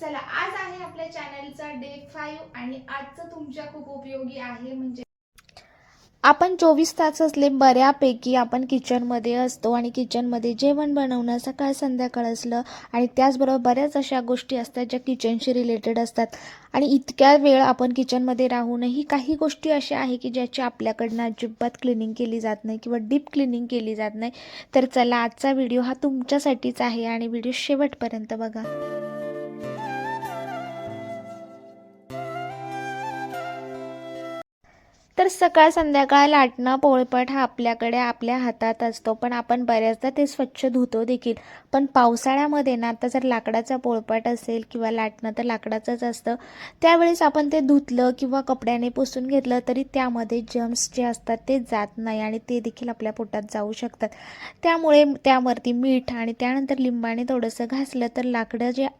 चला आज आहे आपल्या चॅनलचा डे 5 आणि आजचं तुमच्या खूप उपयोगी आहे। म्हणजे आपण 24 तास असले बऱ्यापैकी आपण किचनमध्ये असतो आणि किचनमध्ये जेवण बनवणं सकाळ संध्याकाळ असलं आणि त्याचबरोबर बऱ्याच अशा गोष्टी असतात ज्या किचनशी रिलेटेड असतात आणि इतक्या वेळ आपण किचनमध्ये राहूनही काही गोष्टी अशा आहे की ज्याची आपल्याकडनं अजिबात क्लिनिंग केली जात नाही किंवा डीप क्लिनिंग केली जात नाही। तर चला आजचा व्हिडिओ हा तुमच्यासाठीच आहे आणि व्हिडिओ शेवटपर्यंत बघा। तर सकाळ संध्याकाळ लाटणं पोळपाट हा आपल्याकडे आपल्या हातात असतो, पण आपण बऱ्याचदा ते स्वच्छ धुतो देखील। पण पावसाळ्यामध्ये ना आता जर लाकडाचा पोळपाट असेल किंवा लाटणं तर लाकडाचंच असतं, त्यावेळेस आपण ते धुतलं किंवा कपड्याने पुसून घेतलं तरी त्यामध्ये जर्म्स जे असतात ते जात नाही आणि ते देखील आपल्या पोटात जाऊ शकतात। त्यामुळे त्यावरती मीठ आणि त्यानंतर लिंबाने थोडंसं घासलं तर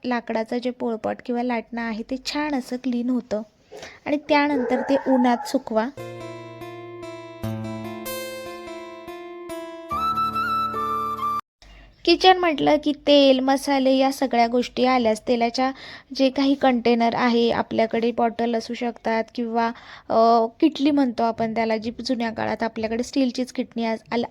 लाकडाचं जे पोळपाट किंवा लाटणं आहे ते छान असं क्लीन होतं आणि त्यानंतर ते उन्हात सुकवा। किचन म्हटलं की तेल मसाले या सगळ्या गोष्टी आल्यास तेलाच्या जे काही कंटेनर आहे आपल्याकडे बॉटल असू शकतात किंवा किटली म्हणतो आपण त्याला, जी जुन्या काळात आपल्याकडे स्टीलचीच किटली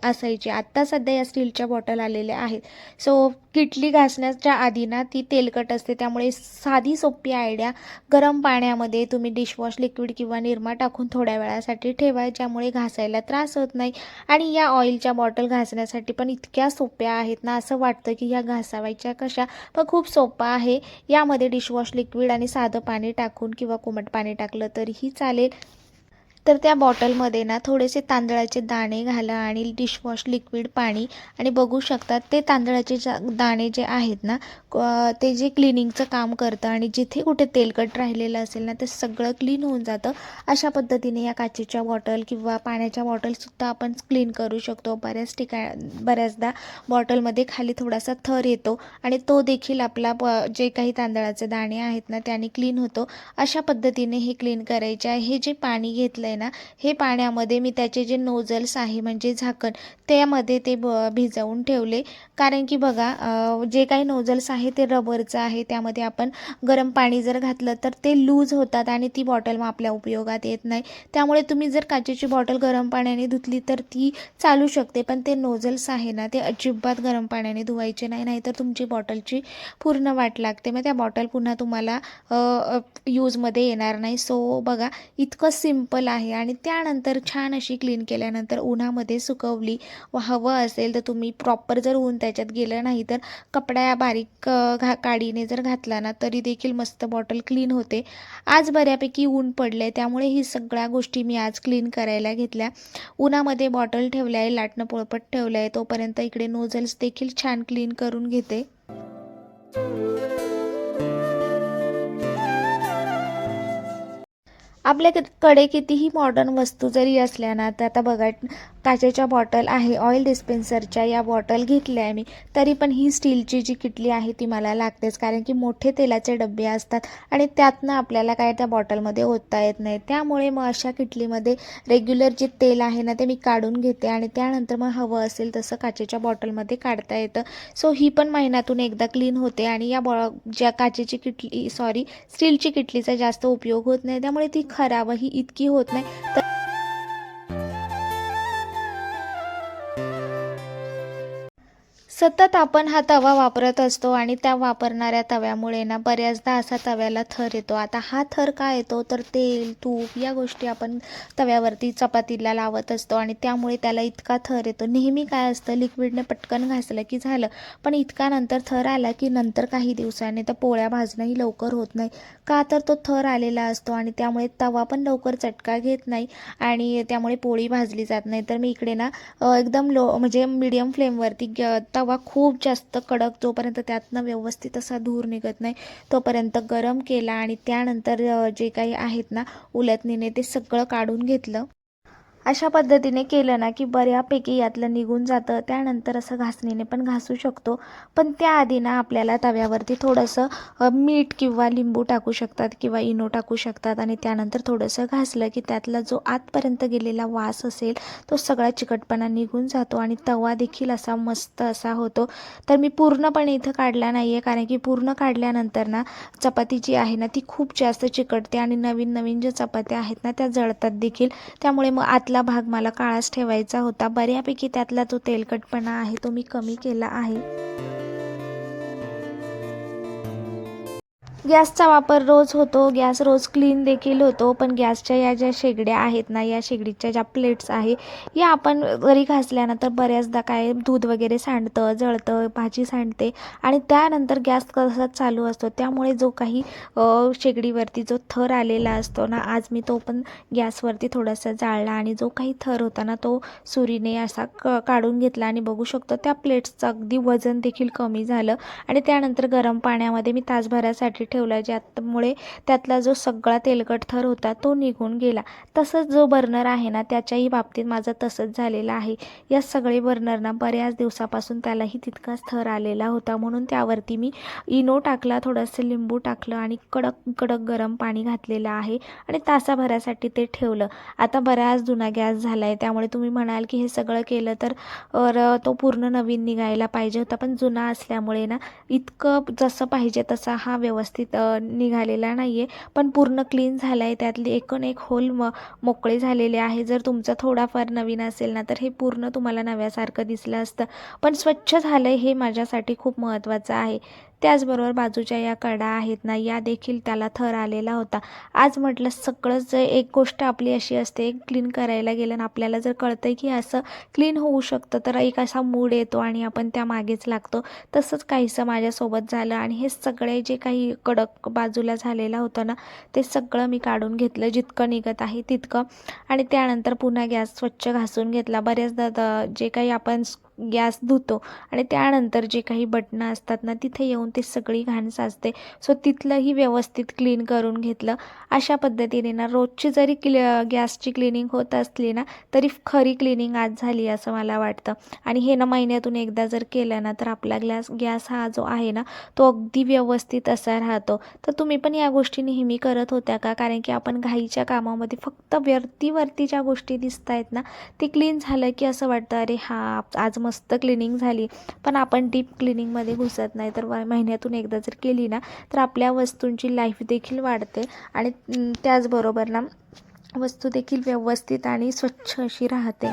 असायची। आत्ता सध्या या स्टीलच्या बॉटल आलेल्या आहेत। सो किटली घासण्याच्या आधी ना ती तेलकट असते, त्यामुळे साधी सोपी आयडिया, गरम पाण्यामध्ये तुम्ही डिशवॉश लिक्विड किंवा निरमा टाकून थोड्या वेळासाठी ठेवा, ज्यामुळे घासायला त्रास होत नाही। आणि या ऑइलच्या बॉटल घासण्यासाठी पण इतक्या सोप्या आहेत ना, असं वाटतं की ह्या घासावायच्या कशा, पण खूप सोपा आहे। यामध्ये डिशवॉश लिक्विड आणि साधं पाणी टाकून किंवा कोमट पाणी टाकलं तरीही चालेल। तर त्या बॉटलमध्ये ना थोडेसे तांदळाचे दाणे घाला आणि डिशवॉश लिक्विड पाणी, आणि बघू शकतात ते तांदळाचे दाणे जे आहेत ना ते जे क्लिनिंगचं काम करतं आणि जिथे कुठे तेलकट राहिलेलं असेल ना ते सगळं क्लीन होऊन जातं। अशा पद्धतीने या काचेच्या बॉटल किंवा पाण्याच्या बॉटलसुद्धा आपण क्लीन करू शकतो। बऱ्याचदा बॉटलमध्ये खाली थोडासा थर येतो आणि तो देखील आपला जे काही तांदळाचे दाणे आहेत ना त्याने क्लीन होतो। अशा पद्धतीने हे क्लीन करायचे आहे। हे जे पाणी घेतलं आहे ना, हे पाण्यामध्ये मी त्याचे जे नोझल्स आहे म्हणजे झाकण त्यामध्ये ते भिजवून ठेवले, कारण की बघा जे काही नोझल्स आहे ते रबरचं आहे, त्यामध्ये आपण गरम पाणी जर घातलं तर ते लूज होतात आणि ती बॉटल मग आपल्या उपयोगात येत नाही। त्यामुळे तुम्ही जर काचेची बॉटल गरम पाण्याने धुतली तर ती चालू शकते, पण ते नोझल्स आहे ना ते अजिबात गरम पाण्याने धुवायचे नाही, नाहीतर तुमची बॉटलची पूर्ण वाट लागते, मग त्या बॉटल पुन्हा तुम्हाला यूजमध्ये येणार नाही। सो बघा इतकं सिंपल आहे आणि त्यानंतर छान अशी क्लीन केल्यानंतर उन्हामध्ये सुकवली, हवं असेल तर तुम्ही प्रॉपर जर ऊन त्याच्यात गेलं नाही तर कपड्या बारीक काडीने जर घातला ना तरी देखील मस्त बॉटल क्लीन होते। आज बऱ्यापैकी ऊन पडले त्यामुळे ही सगळ्या गोष्टी मी आज क्लीन करायला घेतल्या। उन्हामध्ये बॉटल ठेवल्या आहे, लाटणं पोळपट ठेवलं आहे, तोपर्यंत इकडे नोझल्स देखील छान क्लीन करून घेते। आपल्याकडे कितीही मॉडर्न वस्तू जरी असल्या ना, तर आता बघा काचेच्या बॉटल आहे, ऑइल डिस्पेन्सरच्या या बॉटल घेतल्या आहे मी, तरी पण ही स्टीलची जी किटली आहे ती मला लागतेच, कारण की मोठे तेलाचे डबे असतात आणि त्यातनं आपल्याला काय त्या बॉटलमध्ये ओतता येत नाही। त्यामुळे मग अशा किटलीमध्ये रेग्युलर जे तेल आहे ना ते मी काढून घेते आणि त्यानंतर मग हवं असेल तसं काचेच्या बॉटलमध्ये काढता येतं। सो ही पण महिन्यातून एकदा क्लीन होते आणि या ज्या काचेची किटली स्टीलची किटलीचा जास्त उपयोग होत नाही, त्यामुळे ती खराबही इतकी होत नाही। सतत आपण हा तवा वापरत असतो आणि त्या वापरणाऱ्या तव्यामुळे ना बऱ्याचदा असा तव्याला थर येतो। आता हा थर का येतो तर तेल तूप या गोष्टी आपण तव्यावरती चपातीला लावत असतो आणि त्यामुळे त्याला इतका थर येतो। नेहमी काय असतं, लिक्विडने पटकन घासलं की झालं, पण इतका नंतर थर आला की नंतर काही दिवसांनी तर पोळ्या भाजणंही लवकर होत नाही, का तर तो थर आलेला असतो आणि त्यामुळे तवा पण लवकर चटका घेत नाही आणि त्यामुळे पोळी भाजली जात नाही। तर मी इकडे ना एकदम लो म्हणजे मीडियम फ्लेमवरती तवा खूप जास्त कडक, जोपर्यंत त्यातनं व्यवस्थित असा धूर निघत नाही तोपर्यंत गरम केला आणि त्यानंतर जे काही आहेत ना उलटणीने ते सगळं काढून घेतलं। अशा पद्धतीने केलं ना की बऱ्यापैकी यातलं निघून जातं. त्यानंतर असं घासणीने पण घासू शकतो. पण त्याआधी ना आपल्याला तव्यावरती थोडंसं मीठ किंवा लिंबू टाकू शकतात किंवा इनो टाकू शकतात आणि त्यानंतर थोडंसं घासलं की त्यातला जो आतपर्यंत गेलेला वास असेल तो सगळा चिकटपणा निघून जातो आणि तवा देखील असा मस्त असा होतो. तर मी पूर्णपणे इथं काढला नाही आहे, कारण की पूर्ण काढल्यानंतर ना चपाती जी आहे ना ती खूप जास्त चिकटते आणि नवीन नवीन ज्या चपात्या आहेत ना त्या जळतात देखील. त्यामुळे मग आतला भाग मला काळाच ठेवायचा होता. बऱ्यापैकी त्यातला जो तेलकटपणा आहे तो मी कमी केला आहे. गॅसचा वापर रोज होतो, गॅस रोज क्लीन देखील होतो. पण गॅसच्या या ज्या शेगड्या आहेत ना, या शेगडीच्या ज्या प्लेट्स आहे या आपण जरी घासल्यानंतर बऱ्याचदा काय दूध वगैरे सांडतं, जळतं, भाजी सांडते आणि त्यानंतर गॅस कसाच चालू असतो. त्यामुळे जो काही शेगडीवरती जो थर आलेला असतो ना, आज मी तो पण गॅसवरती थोडासा जाळला आणि जो काही थर होता ना तो सुरीने असा काढून घेतला आणि बघू शकतो त्या प्लेट्सचं अगदी वजन देखील कमी झालं. आणि त्यानंतर गरम पाण्यामध्ये मी तासभरासाठी ठेवला, ज्यामुळे त्यातला जो सगळा तेलकट थर होता तो निघून गेला. तसंच जो बर्नर आहे ना त्याच्याही बाबतीत माझं तसंच झालेलं आहे. या सगळे बर्नरना बऱ्याच दिवसापासून त्यालाही तितकाच थर आलेला होता, म्हणून त्यावरती मी इनो टाकला, थोडंसं लिंबू टाकलं आणि कडक कडक गरम पाणी घातलेलं आहे आणि तासाभरासाठी ते ठेवलं. आता बराच जुना गॅस झाला आहे, त्यामुळे तुम्ही म्हणाल की हे सगळं केलं तर तो पूर्ण नवीन निघायला पाहिजे होता, पण जुना असल्यामुळे ना इतकं जसं पाहिजे तसा हा व्यवस्थित निघालेला नाही आहे. पण पूर्ण क्लीन झाला आहे, त्यातले एकूण एक होल मोकळे झालेले आहे. जर तुमचा थोडाफार नवीन असेल ना तर हे पूर्ण तुम्हाला नव्यासारखं दिसलं असतं, पण स्वच्छ झालं आहे हे माझ्यासाठी खूप महत्त्वाचं आहे. त्याचबरोबर बाजूच्या या कडा आहेत ना या देखील त्याला थर आलेला होता. आज म्हटलं सगळंच एक गोष्ट आपली अशी असते, क्लीन करायला गेलं ना आपल्याला जर कळतं की असं क्लीन होऊ शकतं तर एक असा मूड येतो आणि आपण त्या मागेच लागतो. तसंच काहीसं माझ्यासोबत झालं आणि हे सगळे जे काही कडक बाजूला झालेलं होतं ना ते सगळं मी काढून घेतलं, जितकं निघत आहे तितकं. आणि त्यानंतर पुन्हा गॅस स्वच्छ घासून घेतला. बऱ्याचदा जे काही आपण गॅस धुतो आणि त्यानंतर जे काही बटणं असतात ना तिथे येऊन ती सगळी घाण साचते. सो तिथलंही व्यवस्थित क्लीन करून घेतलं. अशा पद्धतीने ना रोजची जरी गॅसची क्लिनिंग होत असली ना तरी खरी क्लिनिंग आज झाली असं मला वाटतं. आणि हे ना महिन्यातून एकदा जर केलं ना तर आपला गॅस हा जो आहे ना तो अगदी व्यवस्थित असा राहतो. तर तुम्ही पण या गोष्टी नेहमी करत होत्या का? कारण की आपण घाईच्या कामामध्ये फक्त वरती ज्या गोष्टी दिसत आहेत ना ते क्लीन झालं की असं वाटतं अरे हां आज मस्त क्लिनिंग झाली, पण आपण डीप क्लिनिंगमध्ये घुसत नाही. तर महिन्यातून एकदा जर केली ना तर आपल्या वस्तूंची लाईफ देखील वाढते आणि त्याचबरोबर ना वस्तू देखील व्यवस्थित आणि स्वच्छ अशी राहते.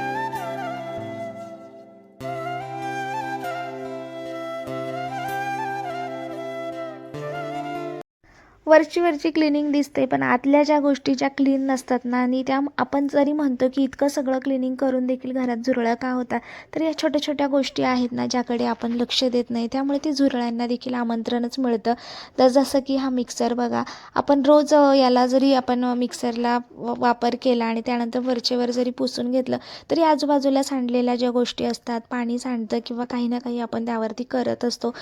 वरची क्लिनिंग दिसते, पण आतल्या ज्या गोष्टी ज्या क्लीन नसतात ना आणि त्या आपण जरी म्हणतो की इतकं सगळं क्लिनिंग करून देखील घरात झुरळं का होतात, तर या छोट्या छोट्या गोष्टी आहेत ना ज्याकडे आपण लक्ष देत नाही, त्यामुळे ती झुरळांना देखील आमंत्रणच मिळतं. तर जसं की हा मिक्सर बघा, आपण रोज याला जरी आपण मिक्सरला वापर केला आणि त्यानंतर वरचेवर जरी पुसून घेतलं तरी आजूबाजूला सांडलेल्या ज्या गोष्टी असतात, पाणी सांडतं किंवा काही ना काही आपण त्यावरती करत असतो.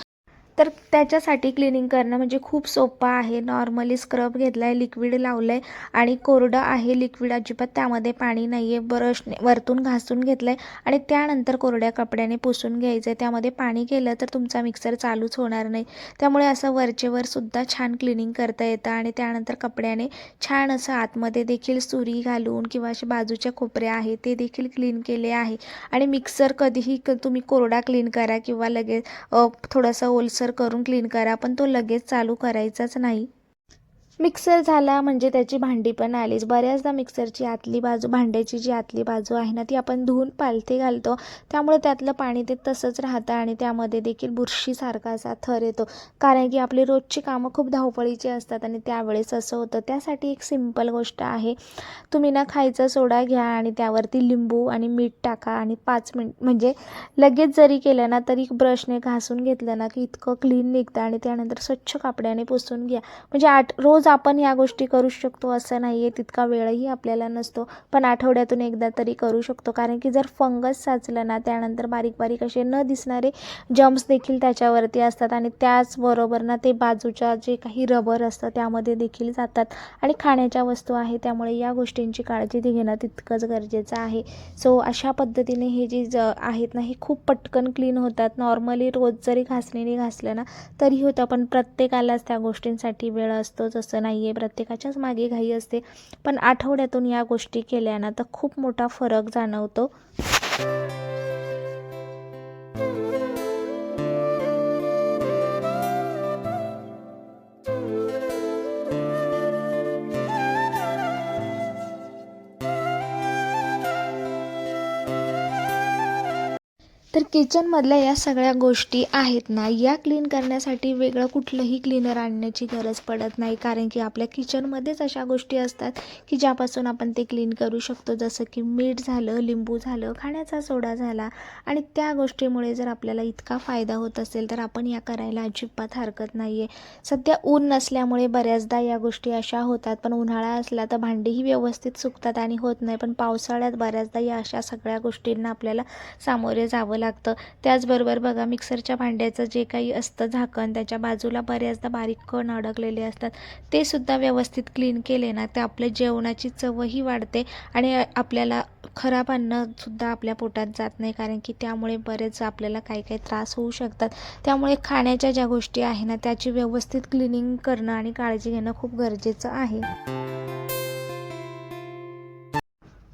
तर त्याच्यासाठी क्लिनिंग करणं म्हणजे खूप सोपं आहे. नॉर्मली स्क्रब घेतला आहे, लिक्विड लावलं आहे आणि कोरडं आहे लिक्विड, अजिबात त्यामध्ये पाणी नाही आहे. ब्रशने वरतून घासून घेतलं आहे आणि त्यानंतर कोरड्या कपड्याने पुसून घ्यायचं आहे. त्यामध्ये पाणी केलं तर तुमचा मिक्सर चालूच होणार नाही. त्यामुळे असं वरचेवरसुद्धा छान क्लिनिंग करता येतं आणि त्यानंतर कपड्याने छान असं आतमध्ये देखील सुरी घालून किंवा असे बाजूच्या कोपऱ्या आहे ते देखील क्लीन केले आहे. आणि मिक्सर कधीही तुम्ही कोरडा क्लीन करा किंवा लगेच थोडंसं ओलसर करून क्लीन करा, पण तो लगेच चालू करायचाच नाही. मिक्सर झाला म्हणजे त्याची भांडी पण आलीच. बऱ्याचदा मिक्सरची आतली बाजू, भांड्याची जी आतली बाजू आहे ना ती आपण धुवून पालथी घालतो, त्यामुळे त्यातलं पाणी ते तसंच राहतं आणि त्यामध्ये देखील बुरशीसारखा असा थर येतो. कारण की आपली रोजची कामं खूप धावपळीची असतात आणि त्यावेळेस असं होतं. त्यासाठी एक सिंपल गोष्ट आहे, तुम्ही ना खायचा सोडा घ्या आणि त्यावरती लिंबू आणि मीठ टाका आणि 5 मिनिट म्हणजे लगेच जरी केलं ना तरी ब्रशने घासून घेतलं ना की इतकं क्लीन निघतं आणि त्यानंतर स्वच्छ कपड्याने पुसून घ्या. म्हणजे रोज आपण या गोष्टी करू शकतो असं नाही आहे, तितका वेळही आपल्याला नसतो, पण आठवड्यातून एकदा तरी करू शकतो. कारण की जर फंगस साचलं ना, त्यानंतर बारीक बारीक असे न दिसणारे जम्स देखील त्याच्यावरती असतात आणि त्याचबरोबर ना ते बाजूच्या जे काही रबर असतं त्यामध्ये देखील जातात आणि खाण्याच्या वस्तू आहे, त्यामुळे या गोष्टींची काळजी घेणं तितकंच गरजेचं आहे. सो अशा पद्धतीने हे जे आहेत ना, हे खूप पटकन क्लीन होतात. नॉर्मली रोज जरी घासणीने घासलं ना तरी होतं, पण प्रत्येकालाच त्या गोष्टींसाठी वेळ असतोच असं नाही आहे, प्रत्येकाच्याच मागे घाई असते. पण आठवड्यातून या गोष्टी केल्या ना तर खूप मोठा फरक जाणवतो. तर किचनमधल्या या सगळ्या गोष्टी आहेत ना, या क्लीन करण्यासाठी वेगळं कुठलंही क्लीनर आणण्याची गरज पडत नाही. कारण की आपल्या किचनमध्येच अशा गोष्टी असतात की ज्यापासून आपण ते क्लीन करू शकतो. जसं की मीठ झालं, लिंबू झालं, खाण्याचा सोडा झाला. आणि त्या गोष्टीमुळे जर आपल्याला इतका फायदा होत असेल तर आपण या करायला अजिबात हरकत नाही आहे. सध्या ऊन नसल्यामुळे बऱ्याचदा या गोष्टी अशा होतात, पण उन्हाळा असला तर भांडीही व्यवस्थित सुकतात आणि होत नाही. पण पावसाळ्यात बऱ्याचदा या अशा सगळ्या गोष्टींना आपल्याला सामोरे जावं लागतं. त्याचबरोबर बघा, मिक्सरच्या भांड्याचं जे काही असतं झाकण, त्याच्या बाजूला बऱ्याचदा बारीक कण अडकलेले असतात. ते सुद्धा व्यवस्थित क्लीन केले ना तर आपल्या जेवणाची चवही वाढते आणि आपल्याला खराब अन्नसुद्धा आपल्या पोटात जात नाही. कारण की त्यामुळे बरेच आपल्याला काही काही त्रास होऊ शकतात. त्यामुळे खाण्याच्या ज्या गोष्टी आहे ना त्याची व्यवस्थित क्लिनिंग करणं आणि काळजी घेणं खूप गरजेचं आहे.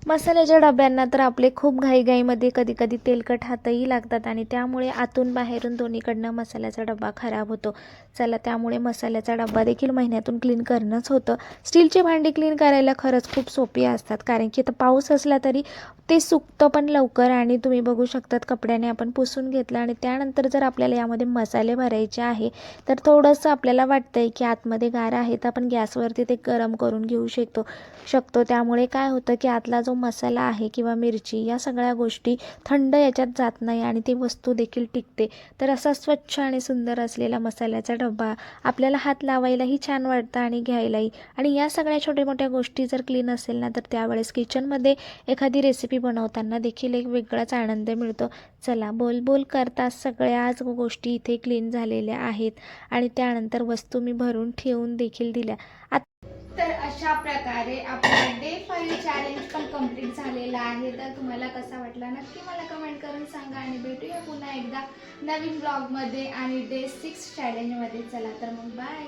मसाल्याच्या डब्यांना तर आपले खूप घाईघाईमध्ये कधीकधी तेलकट हातही लागतात आणि त्यामुळे आतून बाहेरून दोन्हीकडनं मसाल्याचा डबा खराब होतो. चला, त्यामुळे मसाल्याचा डबा देखील महिन्यातून क्लीन करणंच होतं. स्टीलची भांडी क्लीन करायला खरंच खूप सोपी असतात, कारण की आता पाऊस असला तरी ते सुकतं पण लवकर आणि तुम्ही बघू शकतात कपड्याने आपण पुसून घेतलं आणि त्यानंतर जर आपल्याला यामध्ये मसाले भरायचे आहे तर थोडंसं आपल्याला वाटतं आहे की आतमध्ये गार आहे तर आपण गॅसवरती ते गरम करून घेऊ शकतो. त्यामुळे काय होतं की आतला जो मसाला आहे किंवा मिरची या सगळ्या गोष्टी थंड याच्यात जात नाही आणि ती वस्तू देखील टिकते. तर असा स्वच्छ आणि सुंदर असलेला मसाल्याचा डबा आपल्याला हात लावायलाही छान वाटतं आणि घ्यायलाही. आणि या सगळ्या छोट्या मोठ्या गोष्टी जर क्लीन असेल ना तर त्यावेळेस किचनमध्ये एखादी रेसिपी बनवताना देखील एक वेगळाच आनंद मिळतो. चला, बोल करता सगळ्याच गोष्टी इथे क्लीन झालेल्या आहेत आणि त्यानंतर वस्तू मी भरून ठेवून देखील दिल्या. तर अशा प्रकारे आपला डे 5 चॅलेंज पण कंप्लीट झालेला आहे. तर तुम्हाला कसा वाटला नक्की मला कमेंट करून सांगा आणि भेटूया पुन्हा एकदा नवीन ब्लॉगमध्ये आणि डे 6 चॅलेंजमध्ये. चला तर मग बाय.